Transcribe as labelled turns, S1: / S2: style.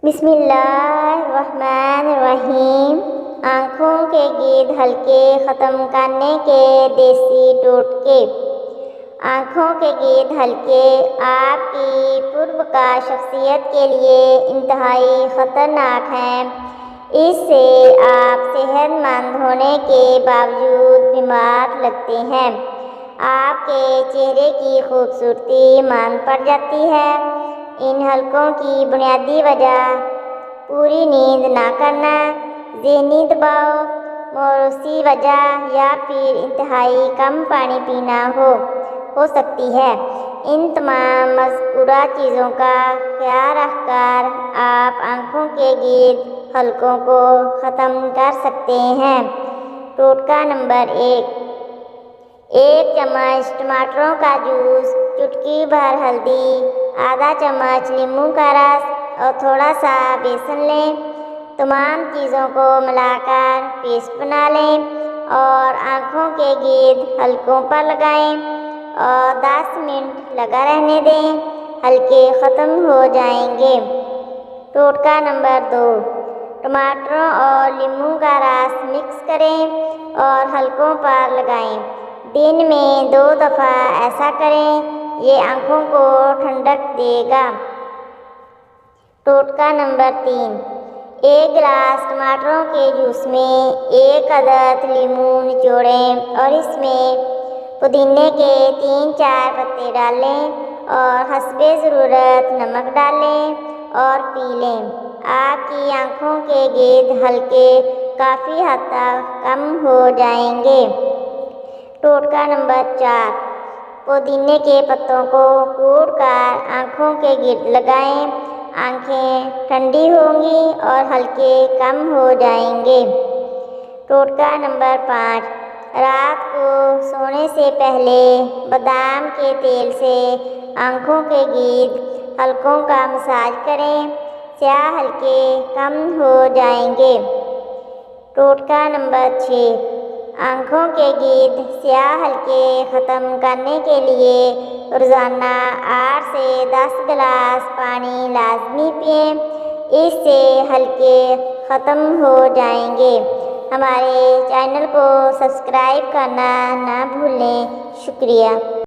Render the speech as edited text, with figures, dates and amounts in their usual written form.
S1: بسم اللہ الرحمن الرحیم۔ آنکھوں کے گرد حلقے ختم کرنے کے دیسی ٹوٹکے۔ آنکھوں کے گرد حلقے آپ کی پروکار شخصیت کے لیے انتہائی خطرناک ہیں۔ اس سے آپ صحت مند ہونے کے باوجود بیمار لگتے ہیں۔ آپ کے چہرے کی خوبصورتی ماند پڑ جاتی ہے۔ ان حلقوں کی بنیادی وجہ پوری نیند نہ کرنا، ذہنی دباؤ، موروثی وجہ یا پھر انتہائی کم پانی پینا ہو سکتی ہے۔ ان تمام مذکورہ چیزوں کا خیال رکھ کر آپ آنکھوں کے گرد حلقوں کو ختم کر سکتے ہیں۔ ٹوٹکا نمبر 1 چمچ ٹماٹروں کا جوس، چٹکی بھر ہلدی، آدھا چمچ لیموں کا رس اور تھوڑا سا بیسن لیں۔ تمام چیزوں کو ملا کر پیسٹ بنا لیں اور آنکھوں کے گرد حلقوں پر لگائیں اور 10 منٹ لگا رہنے دیں، حلقے ختم ہو جائیں گے۔ ٹوٹکا نمبر 2 ٹماٹروں اور لیموں کا رس مکس کریں اور حلقوں پر لگائیں۔ دن میں 2 دفعہ ایسا کریں، یہ آنکھوں کو ٹھنڈک دے گا۔ ٹوٹکا نمبر 3 1 گلاس ٹماٹروں کے جوس میں 1 عدد لیموں نچوڑیں اور اس میں پودینے کے 3-4 پتے ڈالیں اور حسب ضرورت نمک ڈالیں اور پی لیں۔ آپ کی آنکھوں کے گرد حلقے کافی حد تک کم ہو جائیں گے۔ ٹوٹکا نمبر 4 پودینے کے پتوں کو کوٹ کر آنکھوں کے گرد لگائیں، آنکھیں ٹھنڈی ہوں گی اور حلقے کم ہو جائیں گے۔ ٹوٹکا نمبر 5 رات کو سونے سے پہلے بادام کے تیل سے آنکھوں کے گرد حلقوں کا مساج کریں، سیاہ حلقے کم ہو جائیں گے۔ ٹوٹکا نمبر 6 آنکھوں کے گرد سیاہ حلقے ختم کرنے کے لیے روزانہ 8 سے 10 گلاس پانی لازمی پئیں، اس سے حلقے ختم ہو جائیں گے۔ ہمارے چینل کو سبسکرائب کرنا نہ بھولیں۔ شکریہ۔